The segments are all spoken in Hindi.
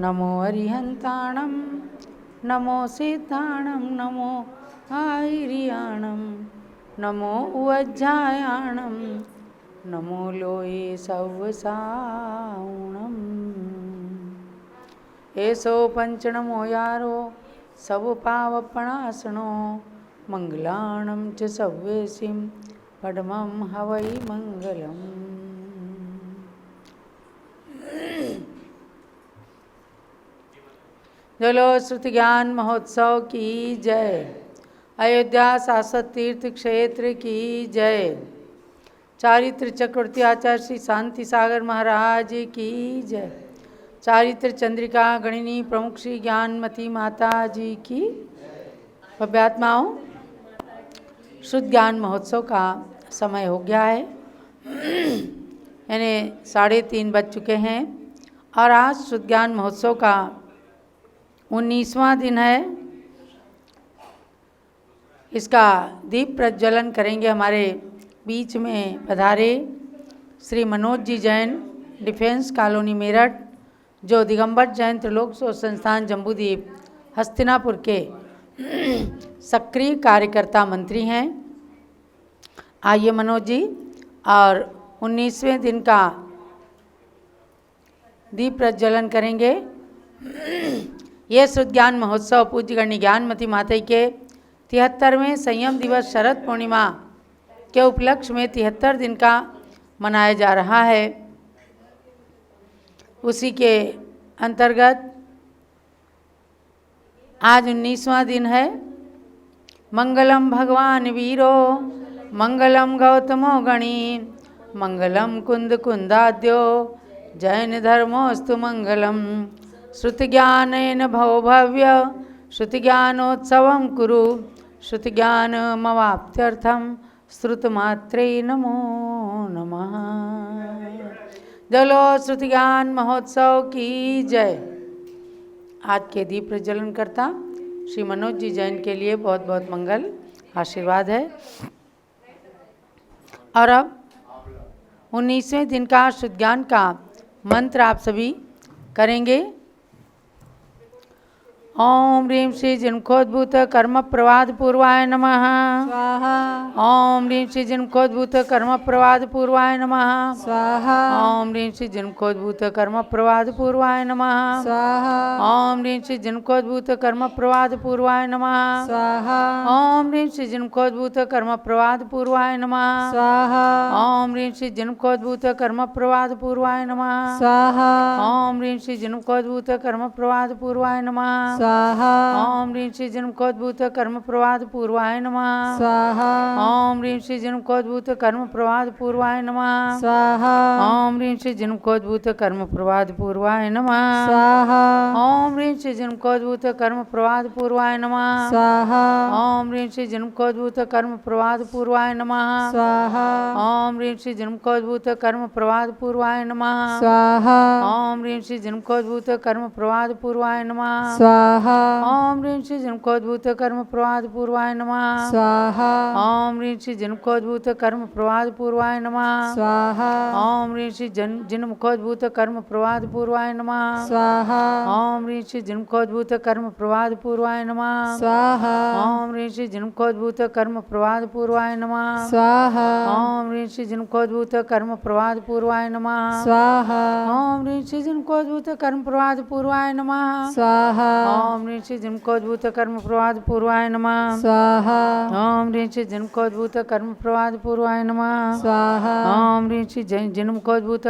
नमो अरिहंताणं नमो सिद्धाणं नमो आयरियाणं नमो उवज्जायाणं नमो लोये सव्वसावणम्। एसो पंचनमो यारो सब पावपणासनो मंगलाणं च सव्वेसिं पद्मं हवै मंगलम्। चलो श्रुति ज्ञान महोत्सव की जय। अयोध्या शाश्वत तीर्थ क्षेत्र की जय। चारित्र चक्रवर्ती आचार्य श्री शांति सागर महाराज की जय। चारित्र चंद्रिका गणिनी प्रमुख श्री ज्ञानमती माता जी की। भव्यात्माओं, शुद्ध ज्ञान महोत्सव का समय हो गया है, यानी 3:30 बज चुके हैं और आज शुद्ध ज्ञान महोत्सव का 19वां दिन है। इसका दीप प्रज्वलन करेंगे हमारे बीच में पधारे श्री मनोज जी जैन, डिफेंस कॉलोनी मेरठ, जो दिगंबर जैन त्रिलोक शोध संस्थान जम्बूद्वीप हस्तिनापुर के सक्रिय कार्यकर्ता मंत्री हैं। आइए मनोज जी, और 19वें दिन का दीप प्रज्वलन करेंगे। ये शुद्ध ज्ञान महोत्सव पूज्य गण्य ज्ञानमती माता के 73वें संयम दिवस शरद पूर्णिमा के उपलक्ष्य में 73 दिन का मनाया जा रहा है। उसी के अंतर्गत आज 19वां दिन है। मंगलम भगवान वीरो मंगलम गौतमो गणी मंगलम कुंद कुंदाद्यो जैन धर्मोस्तु मंगलम। श्रुति ज्ञानेन भवो भव्य श्रुति ज्ञानोत्सवं कुरु श्रुति ज्ञानमवाप्त्यर्थं श्रुतमात्रे नमो नमः। जलो श्रुति ज्ञान महोत्सव की जय। आज के दीप प्रज्वलन करता श्री मनोज जी जैन के लिए बहुत बहुत मंगल आशीर्वाद है। और अब 19वें दिन का शुद्ध ज्ञान का मंत्र आप सभी करेंगे। ओम ह्रीं श्री जिनकोद्भूत कर्म प्रवाद पूर्वाय नमः स्वाहा। ओम ह्रीं श्री जिनकोद्भूत कर्म प्रवाद पूर्वाय नमः स्वाहा। ओम ह्रीं श्री जिनकोद्भूत कर्म प्रवाद पूर्वाय नमः स्वाहा। ओम ह्रीं श्री जिनकोद्भूत कर्म प्रवाद पूर्वाय नमः स्वाहा। ओम ह्रीं श्री जिनकोद्भूत कर्म प्रवाद पूर्वाय नमः स्वाहा। ओम ह्रीं श्री जिनकोद्भूत कर्म प्रवाद पूर्वाय नमः स्वाहा। ओम ह्रीं श्री जिनकोद्भूत कर्म प्रवाद पूर्वाय नमः स्वाहा। ओम ह्रीं श्री जिनकोद्भूत कर्म प्रवाद पूर्वाय नमः स्वाहा। ओम ह्रीं श्री जिनकोद्भूत कर्म प्रवाद पूर्वाय नमः स्वाहा। ओम ह्रीं श्री जिनकोद्भूत कर्म प्रवाद पूर्वाय नमः स्वाहा। ओम ह्रीं श्री जिनकोद्भूत कर्म प्रवाद पूर्वाय नमः स्वाहा। ओम ह्रीं श्री जिनकोद्भूत कर्म प्रवाद पूर्वाय नमः स्वाहा। ओम ह्रीं श्री जिनकोद्भूत कर्म प्रवाद पूर्वाय नमः स्वाहा। ओम ह्रीं श्री जिनकोद्भूत कर्म प्रवाद पूर्वाय नमः स्वाहा। ओम ह्रीं श्री जिनकोद्भूत कर्म प्रवाद पूर्वाय नमः स्वाहा। ओम ह्रीं श्री जिनकोद्भूत कर्म प्रवाद पूर्वाय नमः स्वाहा। ओम ह्रीं श्री जिनमुखोद्भूत कर्म प्रवाद पूर्वाय नमः स्वाहा। ओम ह्रीं श्री जिनमुखोद्भूत कर्म प्रवाद पूर्वाय नमः स्वाहा। ओम ह्रीं श्री जिनमुखोद्भूत कर्म प्रवाद पूर्वाय नमः स्वाहा। ओम ह्रीं श्री जिनमुखोद्भूत कर्म प्रवाद पूर्वाय नमः स्वाहा। ओम ह्रीं श्री जिनमुखोद्भूत कर्म प्रवाद पूर्वाय नमः स्वाहा। ओम ह्रीं श्री जिनमुखोद्भूत कर्म प्रवाद पूर्वाय नमः स्वाहा। ओम ह्रीं श्री जिनमुखोद्भूत कर्म प्रवाद पूर्वाय नमः स्वाहा। ओम ह्रीं श्री जिनमुखोद्भूत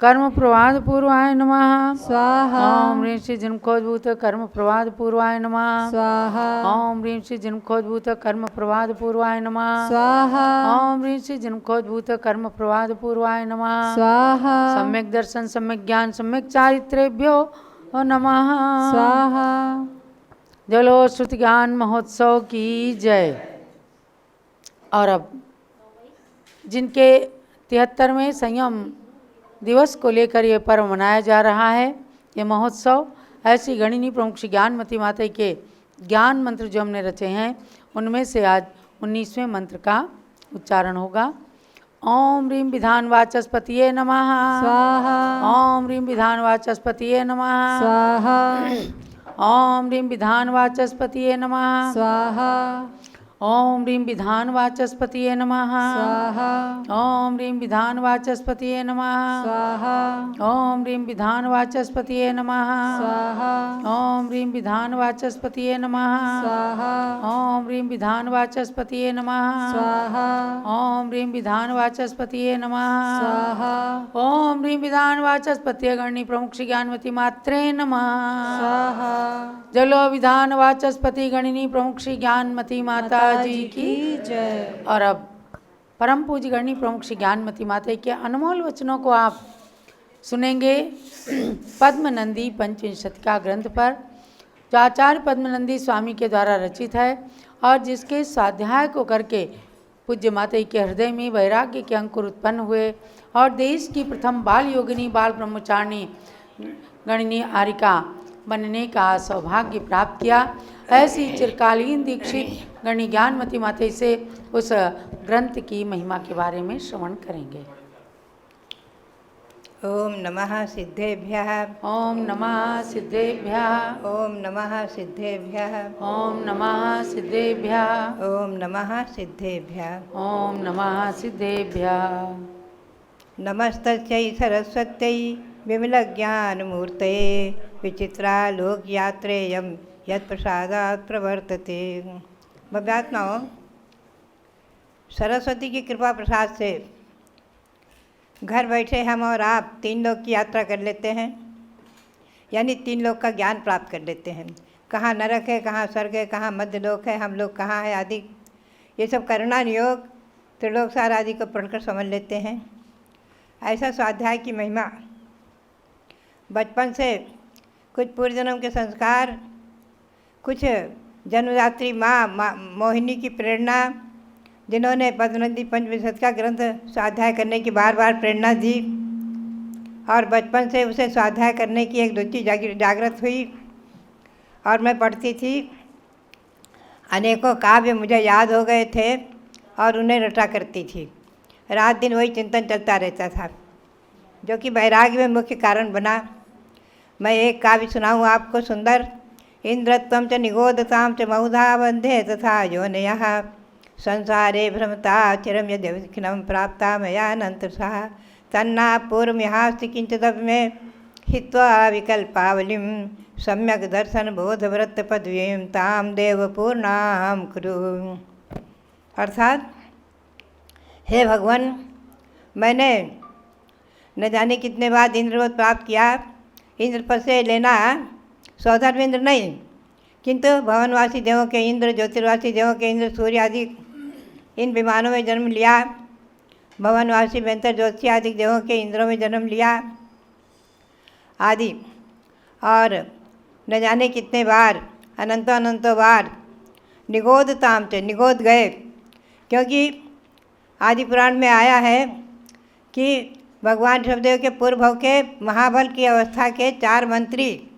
कर्म प्रवाद पूर्वाय नमः स्वाहा। ओम ह्रीं श्री जिनमुखोद्भूत कर्म प्रवाद पूर्वाय नमः स्वाहा। ओम ह्रीं श्री जिनमुखोद्भूत कर्म प्रवाद पूर्वाय नमः स्वाहा। ओम ह्रीं श्री जिनमुखोद्भूत कर्म प्रवाद पूर्वाय नमः स्वाहा। सम्यक दर्शन सम्यक ज्ञान सम्यक चारित्रेभ्यो नमः स्वाहा। जलो श्रुति ज्ञान महोत्सव की जय। और अब जिनके 73वें संयम दिवस को लेकर ये पर्व मनाया जा रहा है, ये महोत्सव, ऐसी गणिनी प्रमुख श्री ज्ञानमती माता के ज्ञान मंत्र जो हमने रचे हैं, उनमें से आज 19वें मंत्र का उच्चारण होगा। ओम ह्रीं विधानवाचस्पतिये नमः स्वाहा ओम ह्रीं विधानवाचस्पतिये नमः स्वाहा ओम ह्रीं विधानवाचस्पतिये नमः स्वाहा ओम ह्रीं विधानवाचस्पतिये नमः स्वाहा ओम ह्रीं विधानवाचस्पतिये नमः स्वाहा ओम ह्रीं विधानवाचस्पतिये नमः स्वाहा ओम ह्रीं विधानवाचस्पतिये नमः स्वाहा ओम ह्रीं विधानवाचस्पतिये नमः स्वाहा ओम ह्रीं विधानवाचस्पतिये नमः स्वाहा ओम ह्रीं विधानवाचस्पतिये गणी प्रमुख श्री ज्ञानमती मात्रे नमः स्वाहा जलो विधानवाचस्पति गणिनी प्रमुख श्री ज्ञानमती माता जी की जय। और अब परम पूज्य गणी प्रमुख श्री ज्ञानमती माता के अनमोल वचनों को आप सुनेंगे पद्मनंदी पंचविंशतिका ग्रंथ पर, जो आचार्य पद्मनंदी स्वामी के द्वारा रचित है और जिसके स्वाध्याय को करके पूज्य माता के हृदय में वैराग्य के अंकुर उत्पन्न हुए और देश की प्रथम बाल योगिनी बाल ब्रह्मचारिणी गणिनी आरिका बनने का सौभाग्य प्राप्त किया। ऐसी चिरकालीन दीक्षित गणी ज्ञानमती माता से उस ग्रंथ की महिमा के बारे में श्रवण करेंगे। ओम नमः सिद्धेभ्यः ओम नमः सिद्धेभ्यः ओम नमः सिद्धेभ्यः ओम नमः सिद्धेभ्यः ओम नमः सिद्धेभ्यः ओम नमः सिद्धेभ्यः। नमस्तस्यै सरस्वत्यै विमलज्ञानमूर्तये विचित्रालोकयात्रेयं यत्प्रसादात् प्रवर्तते। भव्यात्माओं, सरस्वती की कृपा प्रसाद से घर बैठे हम और आप 3 लोक की यात्रा कर लेते हैं, यानी 3 लोक का ज्ञान प्राप्त कर लेते हैं। कहाँ नरक है, कहाँ स्वर्ग है, कहाँ मध्य लोक है, हम लोग कहाँ है आदि, ये सब करुणान योग त्रिलोक सार आदि को पढ़कर समझ लेते हैं। ऐसा स्वाध्याय की महिमा बचपन से कुछ पूर्व जन्म के संस्कार, कुछ जन्मदात्री माँ मोहिनी की प्रेरणा, जिन्होंने पद्मनंदी पंचविंशति का ग्रंथ स्वाध्याय करने की बार बार प्रेरणा दी और बचपन से उसे स्वाध्याय करने की एक रुचि जागृत हुई और मैं पढ़ती थी। अनेकों काव्य मुझे याद हो गए थे और उन्हें रटा करती थी। रात दिन वही चिंतन चलता रहता था, जो कि वैराग्य में मुख्य कारण बना। मैं एक काव्य सुनाऊँ आपको सुंदर। इंद्रत्वं च निगोदतां च बहुधा बंधे तथा योनयः संसारे भ्रमता चिरम यद्यविघ्नं प्राप्ता मया अनन्तरशः तन्ना पूर्वमिहास्ति किंचिदपि मे हित्वा विकल्पावलिं सम्यक् दर्शन बोधव्रत पदवीं तां देवपूर्णां कुरु। अर्थात, हे भगवान, मैंने न जाने कितने बार इंद्रवत प्राप्त किया। इंद्र पद से लेना सौधर्म इंद्र नहीं, किंतु भवनवासी देवों के इंद्र, ज्योतिर्वासी देवों के इंद्र, सूर्य आदि इन विमानों में जन्म लिया। भवनवासी बेंतर ज्योतिषी आदि देवों के इंद्रों में जन्म लिया आदि, और न जाने कितने बार, अनंतों बार निगोदताम से निगोद गए। क्योंकि आदि पुराण में आया है कि भगवान ऋषभदेव के पूर्व भव के महाबल की अवस्था के 4 मंत्री,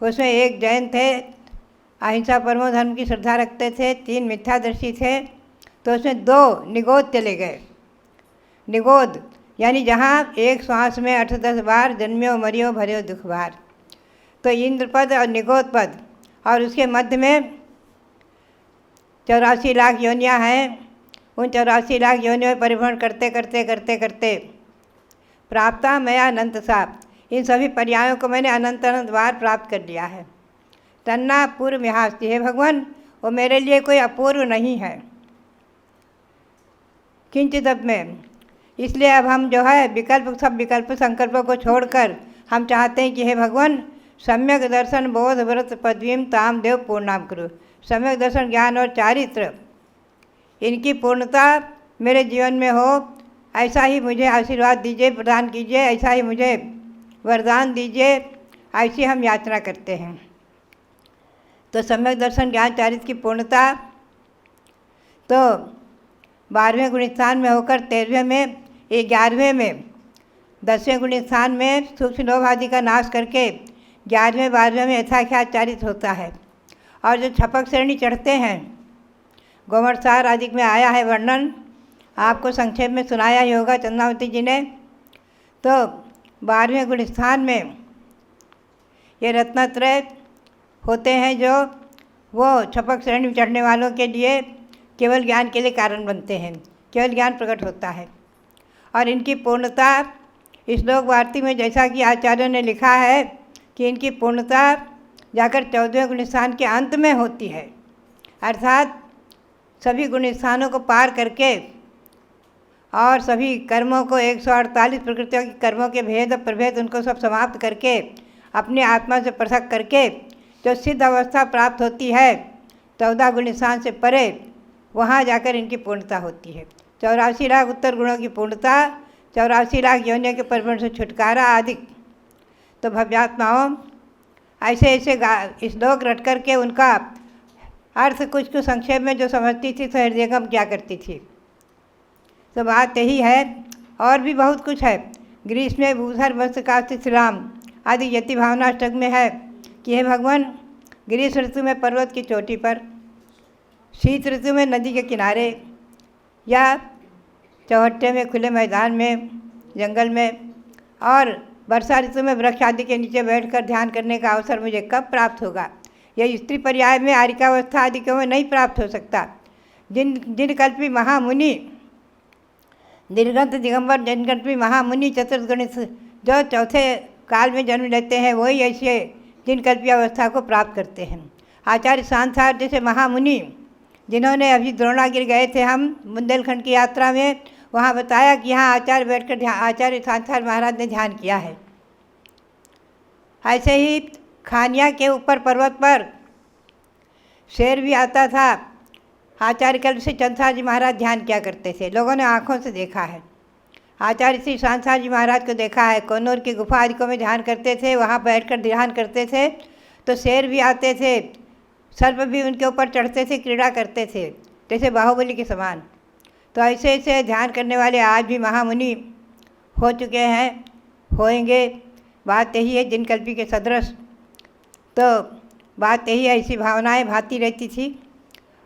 उसमें एक जैन थे, अहिंसा परमो धर्म की श्रद्धा रखते थे, 3 मिथ्यादर्शी थे, तो उसमें 2 निगोद चले गए। निगोद यानी जहाँ एक श्वास में 8-10 बार जन्म्यो मरियो भरियो दुख बार। तो इंद्र पद और निगोद पद, और उसके मध्य में 84 लाख योनियाँ हैं। उन 84 लाख योनियों में परिभ्रमण करते करते करते करते प्राप्ता मया अनंत साप, इन सभी पर्यायों को मैंने अनंत अनंत बार प्राप्त कर लिया है। तन्ना पूर्व मिहास्ति, हे भगवान, वो मेरे लिए कोई अपूर्व नहीं है किंचित अब में। इसलिए अब हम जो है सब विकल्प संकल्पों को छोड़कर हम चाहते हैं कि हे भगवान, सम्यक दर्शन बोध व्रत पदवीं ताम देव पूर्णाम कुरु। सम्यक दर्शन, ज्ञान और चारित्र, इनकी पूर्णता मेरे जीवन में हो, ऐसा ही मुझे आशीर्वाद दीजिए, प्रदान कीजिए, ऐसा ही मुझे वरदान दीजिए, ऐसी हम याचना करते हैं। तो सम्यक दर्शन ज्ञान चारित्र की पूर्णता तो 12वें गुणस्थान में होकर 13वें में, 11वें में, 10वें गुणस्थान में सूक्ष्म लोभ आदि का नाश करके 11वें 12वें में यथाख्यात चारित्र होता है। और जो छपक श्रेणी चढ़ते हैं, गोमरसार आदि में आया है वर्णन, आपको संक्षेप में सुनाया ही होगा चंद्रावती जी ने। तो 12वें गुण स्थान में ये रत्नत्रय होते हैं जो वो छपक श्रेणी में चढ़ने वालों के लिए केवल ज्ञान के लिए कारण बनते हैं, केवल ज्ञान प्रकट होता है। और इनकी पूर्णता श्लोक वार्ती में जैसा कि आचार्यों ने लिखा है कि इनकी पूर्णता जाकर 14वें गुण स्थान के अंत में होती है, अर्थात सभी गुण स्थानों को पार करके और सभी कर्मों को 148 प्रकृतियों के कर्मों के भेद और प्रभेद उनको सब समाप्त करके अपने आत्मा से पृथक करके जो सिद्ध अवस्था प्राप्त होती है 14 गुण स्थान से परे, वहाँ जाकर इनकी पूर्णता होती है। 84 लाख उत्तर गुणों की पूर्णता, 84 लाख योनियों के परिवर्ण से छुटकारा आदि। तो भव्यात्माओं ऐसे ऐसे श्लोक रट करके उनका अर्थ कुछ कुछ संक्षेप में जो समझती थी तो हृदयगम क्या करती थी। तो बात यही है, और भी बहुत कुछ है। ग्रीष्म में भूधर वस्त्र कास्ति श्रीराम आदि यति भावना अष्टक में है कि हे भगवान, ग्रीष्म ऋतु में पर्वत की चोटी पर, शीत ऋतु में नदी के किनारे या चौहट्टे में खुले मैदान में, जंगल में, और वर्षा ऋतु में वृक्ष आदि के नीचे बैठकर ध्यान करने का अवसर मुझे कब प्राप्त होगा। यह स्त्री पर्याय में आरिकावस्था आदि के में नहीं प्राप्त हो सकता। जिन कल्पी महामुनि, दीर्घंत दिगंबर जिनकल्पी महामुनि चतुर्गणित जो चौथे काल में जन्म लेते हैं, वही ऐसे जिनकल्पी अवस्था को प्राप्त करते हैं। आचार्य सांसार जैसे महामुनि जिन्होंने अभी द्रोणागिरि गए थे हम बुंदेलखंड की यात्रा में, वहाँ बताया कि यहाँ आचार्य बैठकर आचार्य सांसार महाराज ने ध्यान किया है। ऐसे ही खानिया के ऊपर पर्वत पर शेर भी आता था, आचार्य कल्प से चंद्रसार जी महाराज ध्यान किया करते थे, लोगों ने आँखों से देखा है। आचार्य श्री सांसार जी महाराज को देखा है, कोनूर की गुफा आदि में ध्यान करते थे, वहाँ बैठकर ध्यान करते थे तो शेर भी आते थे, सर्प भी उनके ऊपर चढ़ते थे, क्रीड़ा करते थे जैसे बाहुबली के समान। तो ऐसे ऐसे ध्यान करने वाले आज भी महामुनि हो चुके हैं, होएंगे। बात यही है जिनकल्पी के सदृश। तो बात यही है, ऐसी भावनाएं भाती रहती थी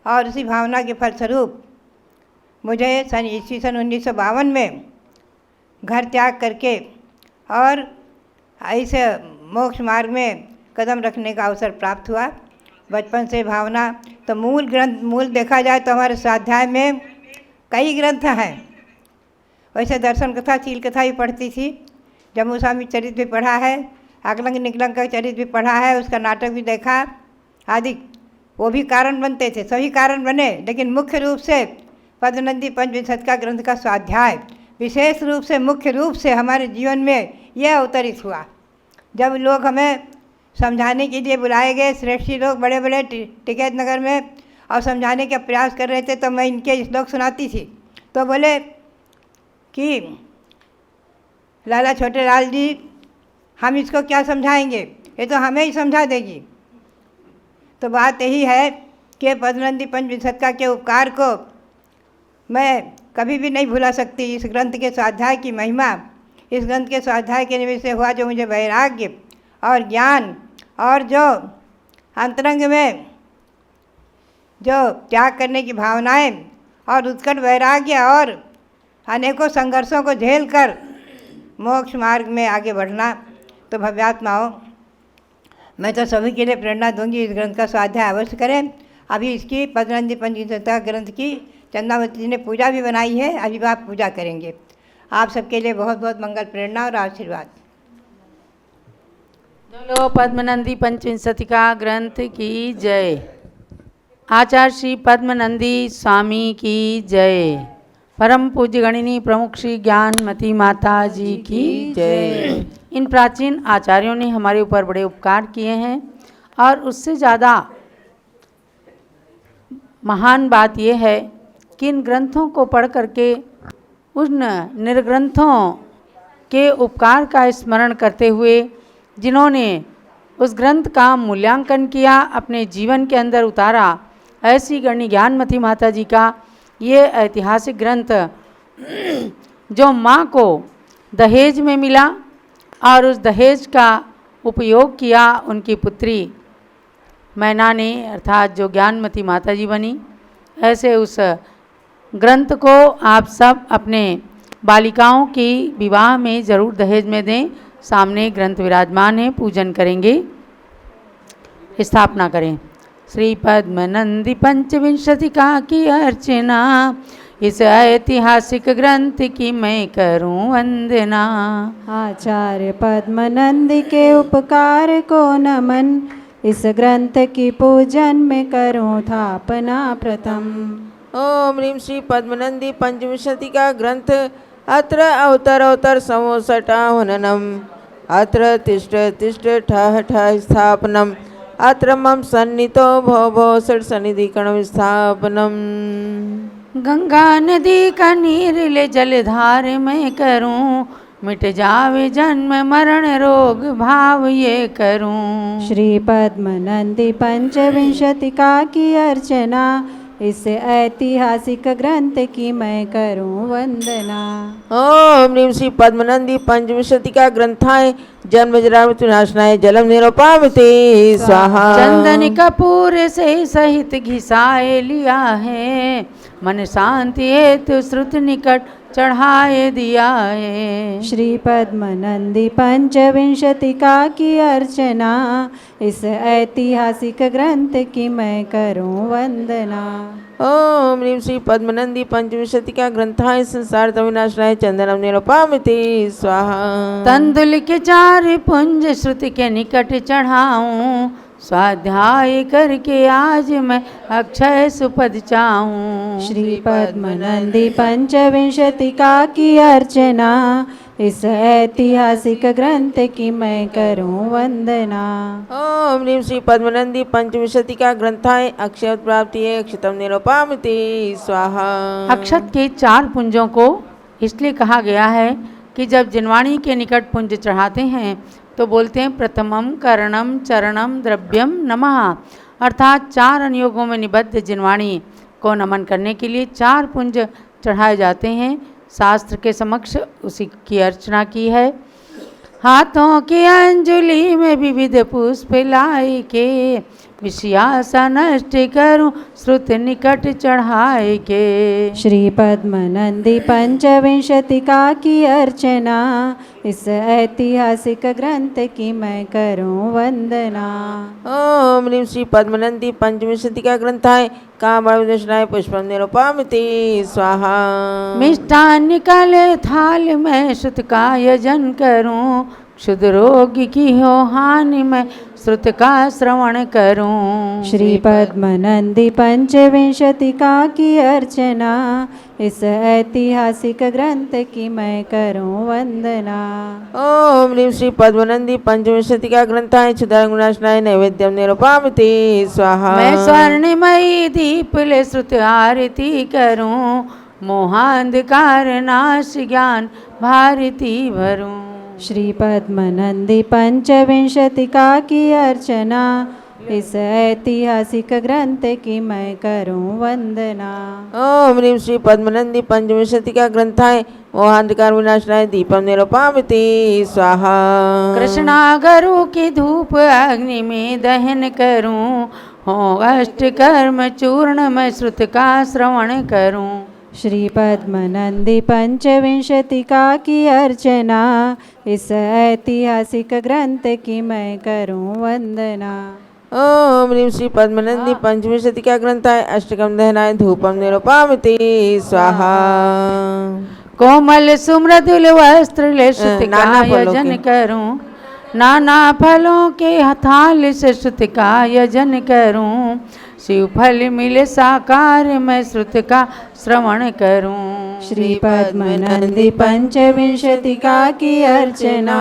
और उसी भावना के फलस्वरूप मुझे सन 1952 में घर त्याग करके और ऐसे मोक्ष मार्ग में कदम रखने का अवसर प्राप्त हुआ। बचपन से भावना तो मूल देखा जाए तो हमारे स्वाध्याय में कई ग्रंथ हैं। वैसे दर्शन कथा, शील कथा भी पढ़ती थी, जम्मू स्वामी चरित्र भी पढ़ा है, अकलंग निकलंग का चरित्र भी पढ़ा है, उसका नाटक भी देखा आदि। वो भी कारण बनते थे, सभी कारण बने, लेकिन मुख्य रूप से पद्मनंदी पंचविंशति का ग्रंथ का स्वाध्याय विशेष रूप से मुख्य रूप से हमारे जीवन में यह अवतरित हुआ। जब लोग हमें समझाने के लिए बुलाए गए, श्रेष्ठी लोग बड़े बड़े टिकैत नगर में, और समझाने का प्रयास कर रहे थे, तो मैं इनके श्लोक सुनाती थी। तो बोले कि लाला छोटे लाल जी, हम इसको क्या समझाएंगे, ये तो हमें ही समझा देगी। तो बात यही है कि पद्मनंदी पंचविंशति का के उपकार को मैं कभी भी नहीं भुला सकती। इस ग्रंथ के स्वाध्याय की महिमा, इस ग्रंथ के स्वाध्याय के निमित्त से हुआ जो मुझे वैराग्य और ज्ञान और जो अंतरंग में जो त्याग करने की भावनाएं और उत्कट वैराग्य और अनेकों संघर्षों को झेल कर मोक्ष मार्ग में आगे बढ़ना। तो भव्यात्माओं, मैं तो सभी के लिए प्रेरणा दूंगी, इस ग्रंथ का स्वाध्याय अवश्य करें। अभी इसकी पद्मनंदी पंचविंशति ग्रंथ की चंद्रावती जी ने पूजा भी बनाई है, अभी आप पूजा करेंगे। आप सबके लिए बहुत बहुत मंगल, प्रेरणा और आशीर्वाद। बोलो पद्मनंदी पंचविंशति का ग्रंथ की जय। आचार्य श्री पद्मनंदी स्वामी की जय। परम पूज्य गणिनी प्रमुख श्री ज्ञानमती माता जी की जय। इन प्राचीन आचार्यों ने हमारे ऊपर बड़े उपकार किए हैं, और उससे ज़्यादा महान बात यह है कि इन ग्रंथों को पढ़ करके उन निर्ग्रंथों के उपकार का स्मरण करते हुए जिन्होंने उस ग्रंथ का मूल्यांकन किया, अपने जीवन के अंदर उतारा, ऐसी गणनी ज्ञानमती माता जी का ये ऐतिहासिक ग्रंथ जो माँ को दहेज में मिला और उस दहेज का उपयोग किया उनकी पुत्री मैना ने, अर्थात जो ज्ञानमती माता जी बनी, ऐसे उस ग्रंथ को आप सब अपने बालिकाओं की विवाह में जरूर दहेज में दें। सामने ग्रंथ विराजमान है, पूजन करेंगे, स्थापना करें। श्री पद्मनंदी पंचविंशतिका की अर्चना, इस ऐतिहासिक ग्रंथ की मैं करूं वंदना। आचार्य पद्मनंदी के उपकार को नमन, इस ग्रंथ की पूजन में करूं थापना प्रथम। ओम ह्रीं श्री पद्मनंदी पंचविंशतिका ग्रंथ अत्र अवतर समोसटाहननम, अत्र तिष्ठ तिष्ठ ठः ठः स्थापनम, अत्र मम सन्नितो भो भो षट् सन्निधिकरण स्थापनम। गंगा नदी का नीर ले जलधार में करूं, मिट जावे जन्म मरण रोग भाव ये करूं। श्री पद्मनंदी पंचविंशतिका की अर्चना, इस ऐतिहासिक ग्रंथ की मैं करूं वंदना। ओम ह्रीं श्री पद्मनंदी पंचविंशतिका ग्रंथाय जन्म जरा मृत्यु नाशनाय जलम निरुपामिते स्वाहा। चंदन कपूर से सहित घिसाए लिया है, मन शांति हेतु श्रुत निकट चढ़ाए दिया है। श्री पद्मनंदी पंचविंशतिका की अर्चना, इस ऐतिहासिक ग्रंथ की मैं करूं वंदना। ओम ह्रीं श्री पद्मनंदी पंचविंशतिका ग्रंथाय संसार विनाशनाय चंदनम निरुपामिते स्वाहा। तंदुल के चार पुंज श्रुति के निकट चढ़ाऊं, स्वाध्याय करके आज मैं अक्षय सुपद चाहूं। श्री पद्मनंदी पंचविंशतिका की अर्चना, इस ऐतिहासिक ग्रंथ की मैं करूं वंदना। ओम ह्रीं श्री पद्मनंदी पंचविंशतिका ग्रंथाय अक्षय प्राप्ति अक्षतम निरुपामिते स्वाहा। अक्षत के चार पुंजों को इसलिए कहा गया है कि जब जिनवाणी के निकट पुंज चढ़ाते हैं तो बोलते हैं प्रथमम करणम चरणम द्रव्यम नमः, अर्थात चार अनुयोगों में निबद्ध जिनवाणी को नमन करने के लिए चार पुंज चढ़ाए जाते हैं। शास्त्र के समक्ष उसी की अर्चना की है। हाथों की अंजलि में विविध पुष्प लाई के, विषयासा नष्ट करूं श्रुत निकट चढ़ाए के। श्री पद्मनंदी पंचविंशतिका की अर्चना, इस ऐतिहासिक ग्रंथ की मैं करूं वंदना। ओम ह्रीं श्री पद्मनंदी पंचविंशतिका ग्रंथाय कामविनाशनाय पुष्पम निरुपामिते स्वाहा। मिष्टान निकाले थाल में श्रुत का यजन करूं, क्षुद्र रोग की हो हानि में श्रुत का श्रवण करूं। श्री पद्मनंदी पंचविंशतिका की अर्चना, इस ऐतिहासिक ग्रंथ की मैं करूं वंदना। ओम ह्रीं श्री पद्मनंदी पंचविंशतिका ग्रंथाय क्षुद्र विनाशनाय नैवेद्यम निरुपामिते स्वाहा। मैं स्वर्णमयी दीप ले श्रुत आरती करूं, मोहांधकार नाश ज्ञान भारती भरूं। श्री पद्मनंदी पंचविंशतिका की अर्चना, इस ऐतिहासिक ग्रंथ की मैं करूं वंदना। ओम ह्रीं श्री पद्मनंदी पंचविंशतिका ग्रंथाय मोहांधकार विनाशनाय दीपम निरुपामिते स्वाहा। कृष्णागरु की धूप अग्नि में दहन करूं, हो अष्ट कर्म चूर्ण में श्रुत का श्रवण करूं। श्री पद्मनंदी पंचविंशतिका की अर्चना, इस ऐतिहासिक ग्रंथ की मैं करूं वंदना। ओम ह्रीं श्री पद्मनंदी पंचविंशतिका ग्रंथाय अष्टकम दहनाय धूपम निरुपामिते स्वाहा। कोमल सुमृदुल वस्त्र ले श्रुत का नाना फलों यजन के। करूं, नाना फलों के हथाल से श्रुत का यजन करूं। शिव फल मिले साकार मैं श्रुत का श्रवण करूं। श्री पद्मनंदी पंचविंशतिका की अर्चना,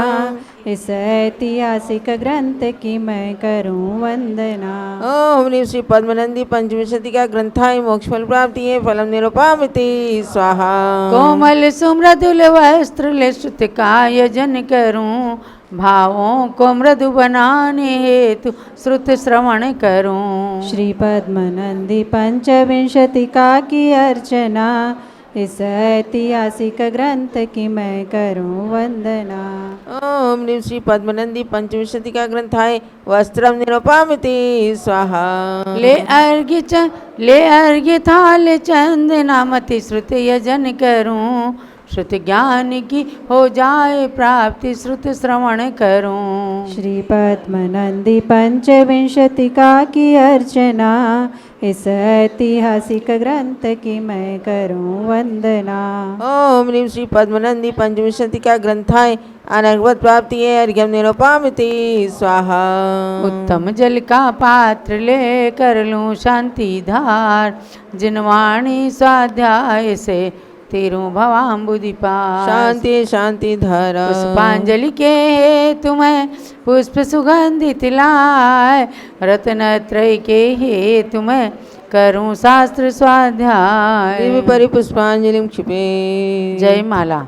इस ऐतिहासिक ग्रंथ की मैं करूं वंदना। ओम ह्रीं श्री पद्मनंदी पंचविंशतिका ग्रंथाय मोक्षफल प्राप्ति फलम निरुपामिते स्वाहा। कोमल सुमृदुल वस्त्र ले श्रुत का यजन करूं, भावों को मृदु बनाने हेतु श्रुत श्रवण करूं। श्री पद्मनंदी पंचविंशतिका की अर्चना, इस ऐतिहासिक ग्रंथ की मैं करूं वंदना। ओम ह्रीं श्री पद्मनंदी पंचविंशति का ग्रंथ है वस्त्रम निरुपामिति स्वाहा। ले अर्घ्य थाल चंदना मति श्रुत यजन करूं, श्रुत ज्ञान की हो जाए प्राप्ति श्रुत श्रवण करूं। श्री पद्मनंदी पंचविंशतिका की अर्चना, इस ऐतिहासिक ग्रंथ की मैं करूं वंदना। ओम ह्रीं श्री पद्मनंदी पंचविंशति का ग्रंथ है अनर्गवत प्राप्ति है अर्घ्यम निरुपामिति स्वाहा। उत्तम जल का पात्र ले कर लूं शांति धार, जिनवाणी स्वाध्याय से तेरू भवाम्बुधि पार। शांति शांति धारा पुष्पांजलि के हे तुम्हें पुष्प सुगंधित लाए, रत्नत्रय के हे तुम्हें करूं शास्त्र स्वाध्याय। दिव्य परिपुष्पांजलि क्षिपे। जय माला।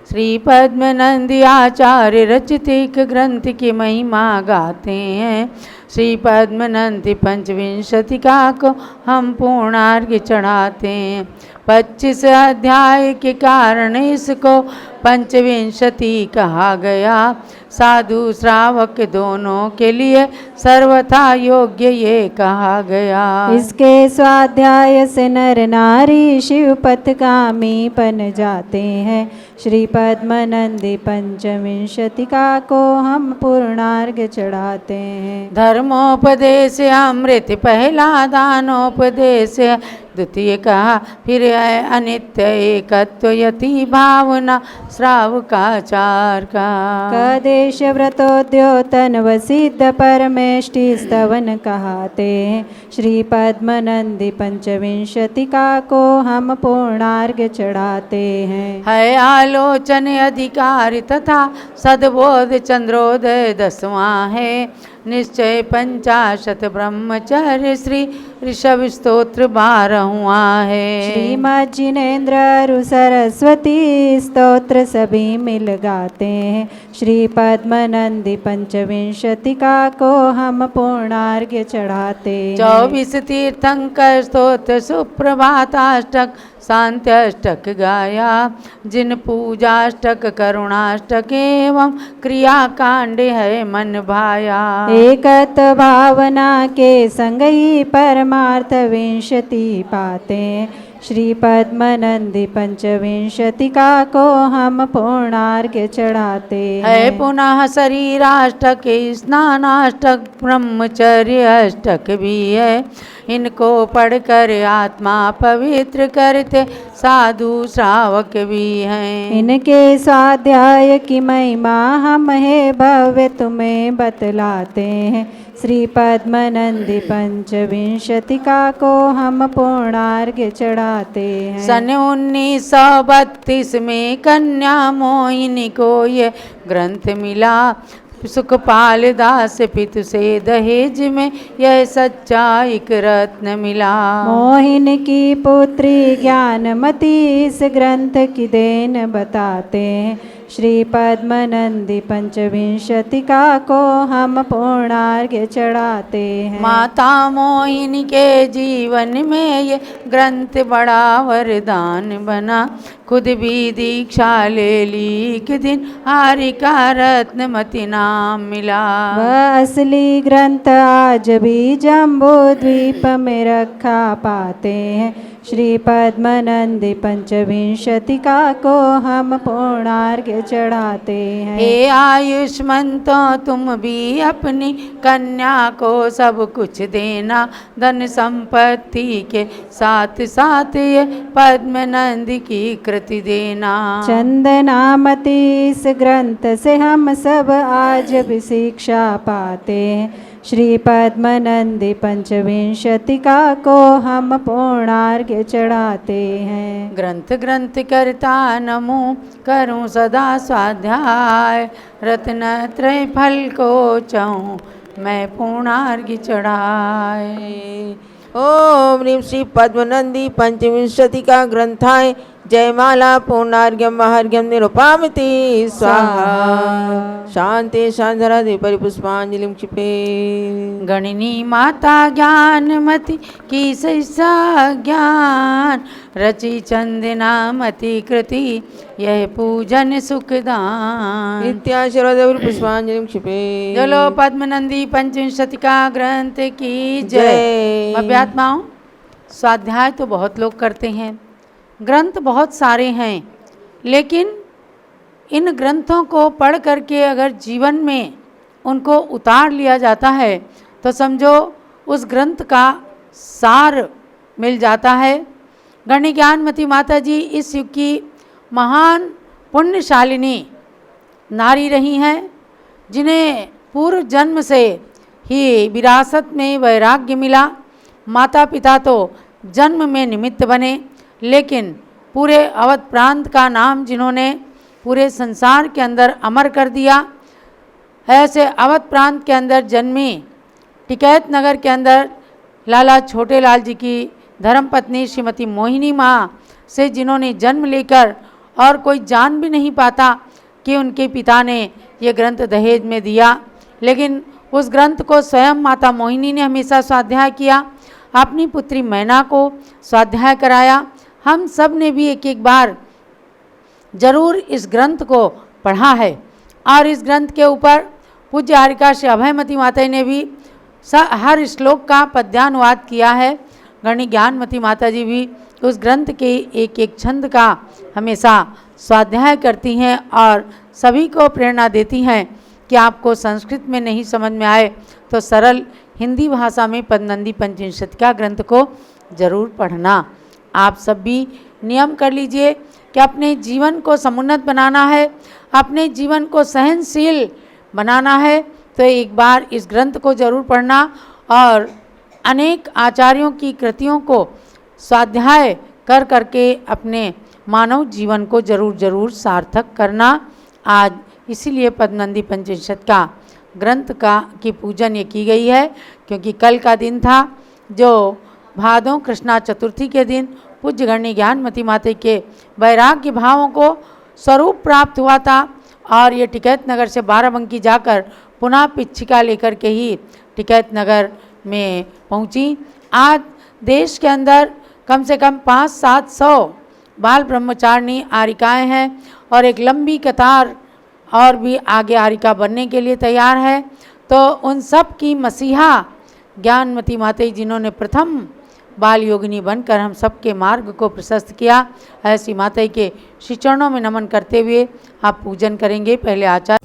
श्री पद्मनंदी आचार्य रचित एक ग्रंथ की महिमा गाते हैं। श्री पद्मनंदी पंचविंशतिका को हम पूर्णार्घ्य चढ़ाते हैं। 25 अध्याय के कारण इसको पंचविंशति कहा गया। साधु श्रावक दोनों के लिए सर्वथा योग्य ये कहा गया। इसके स्वाध्याय से नर नारी शिव पथगामी बन जाते हैं। श्री पद्मनंदी पंचविंशतिका को हम पूर्णार्घ्य चढ़ाते हैं। धर्मोपदेश अमृत पहला, दानोपदेश द्वितीय कहा, फिर है अनित्य एकत्व यति भावना श्रावकाचार का। कदेश व्रतोद्योतन वसिद्ध परमेष्टि स्तवन कहाते हैं। श्री पद्मनंदी पंचविंशतिका को हम पूर्णार्घ्य चढ़ाते हैं। है आलोचन अधिकार तथा सद्बोध चंद्रोदय 10वां है। निश्चय 50 ब्रह्मचर्य श्री ऋषभ स्तोत्र 12वां है। श्रीमद् जिनेन्द्र अरु सरस्वती स्तोत्र सभी मिल गाते हैं। श्री पद्मनंदी पंचविंशतिका को हम पूर्णार्घ्य चढ़ाते हैं। 24 तीर्थंकर स्तोत्र सुप्रभाताष्टक शांत्यष्टक गाया। जिन पूजाष्टक करुणाष्टक एवं क्रियाकांड है मन भाया। एकत भावना के संग ही परमार्थ विंशति पाते हैं। श्री पद्मनंदी पंचविंशतिका को हम पूर्णार्घ्य चढ़ाते है। हैं। पुनः शरीराष्टक स्नानाष्टक ब्रह्मचर्य अष्टक भी है। इनको पढ़कर आत्मा पवित्र करते साधु श्रावक भी हैं। इनके स्वाध्याय की महिमा हम है भव्य तुम्हें बतलाते हैं। श्री पद्मनंदी पंचविंशतिका को हम पूर्णार्घ्य चढ़ाते हैं। सन 1932 में कन्या मोहिनी को ये ग्रंथ मिला। सुखपाल दास पितु से दहेज में यह सच्चा एक रत्न मिला। मोहिन की पुत्री ज्ञानमती इस ग्रंथ की देन बताते हैं। श्री पद्मनंदी पंचविंशतिका को हम पूर्णार्घ्य चढ़ाते हैं। माता मोहिनी के जीवन में ये ग्रंथ बड़ा वरदान बना। खुद भी दीक्षा ले ली एक दिन, हारिका रत्नमती नाम मिला। वह असली ग्रंथ आज भी जम्बू द्वीप में रखा पाते हैं। श्री पद्मनंदी पंचविंशतिका को हम पूर्णार्घ्य चढ़ाते हैं। हे आयुष्मंतों तुम भी अपनी कन्या को सब कुछ देना। धन संपत्ति के साथ साथ ये पद्मनंदी की कृति देना। चंदनामती इस ग्रंथ से हम सब आज भी शिक्षा पाते हैं। श्री पद्मनंदी पंचविंशतिका को हम पूर्णार्घ्य चढ़ाते हैं। ग्रंथ ग्रंथ करता नमो करूं सदा स्वाध्याय। रत्नत्रय फल को चाहूं मैं पूर्णार्घ्य चढ़ाए। ओम ह्रीं श्री पद्मनंदी पंचविंशति का ग्रंथ है जयमाला पूर्णार्घ्यम महार्घ्यम निरुपामिति स्वाहा शांति शांधराधि परिपुष्पांजलि क्षिपे। गणिनी माता ज्ञानमति की सैसा ज्ञान रचि चंदनामति कृति यह पूजन सुखदान। नित्याशीर्वाद पुष्पांजलि क्षिपे। चलो पद्मनंदी पंचविंशतिका ग्रंथ की जय। जय। अभ्यात्माओं, स्वाध्याय तो बहुत लोग करते हैं, ग्रंथ बहुत सारे हैं, लेकिन इन ग्रंथों को पढ़ करके अगर जीवन में उनको उतार लिया जाता है तो समझो उस ग्रंथ का सार मिल जाता है। गणि ज्ञानमती माता जी इस युग की महान पुण्यशालिनी नारी रही हैं, जिन्हें पूर्व जन्म से ही विरासत में वैराग्य मिला। माता पिता तो जन्म में निमित्त बने, लेकिन पूरे अवध प्रांत का नाम जिन्होंने पूरे संसार के अंदर अमर कर दिया, ऐसे अवध प्रांत के अंदर जन्मी टिकैत नगर के अंदर लाला छोटे लाल जी की धर्मपत्नी श्रीमती मोहिनी माँ से जिन्होंने जन्म लेकर और कोई जान भी नहीं पाता कि उनके पिता ने ये ग्रंथ दहेज में दिया, लेकिन उस ग्रंथ को स्वयं माता मोहिनी ने हमेशा स्वाध्याय किया, अपनी पुत्री मैना को स्वाध्याय कराया। हम सब ने भी एक एक बार जरूर इस ग्रंथ को पढ़ा है और इस ग्रंथ के ऊपर पूज्य हारिका श्री अभयमती माता ने भी हर श्लोक का पद्यानुवाद किया है। गणि ज्ञानमती माता जी भी उस ग्रंथ के एक एक छंद का हमेशा स्वाध्याय करती हैं और सभी को प्रेरणा देती हैं कि आपको संस्कृत में नहीं समझ में आए तो सरल हिंदी भाषा में पद्मनंदी पंचविंशतिका ग्रंथ को जरूर पढ़ना। आप सब भी नियम कर लीजिए कि अपने जीवन को समुन्नत बनाना है, अपने जीवन को सहनशील बनाना है, तो एक बार इस ग्रंथ को जरूर पढ़ना और अनेक आचार्यों की कृतियों को स्वाध्याय कर करके अपने मानव जीवन को जरूर जरूर सार्थक करना। आज इसीलिए पद्मनंदी पंचविंशतिका ग्रंथ की पूजन ये की गई है, क्योंकि कल का दिन था जो भादों कृष्णा चतुर्थी के दिन पूज्य गणि ज्ञानमती माता के वैराग्य भावों को स्वरूप प्राप्त हुआ था और ये टिकैत नगर से बाराबंकी जाकर पुनः पिच्छिका लेकर के ही टिकैत नगर में पहुंची। आज देश के अंदर कम से कम 500-700 बाल ब्रह्मचारिणी आरिकाएँ हैं और एक लंबी कतार और भी आगे आरिका बनने के लिए तैयार है। तो उन सब की मसीहा ज्ञानमती माता जिन्होंने प्रथम बाल योगिनी बनकर हम सबके मार्ग को प्रशस्त किया, ऐसी माता के श्री चरणों में नमन करते हुए आप पूजन करेंगे। पहले आचार्य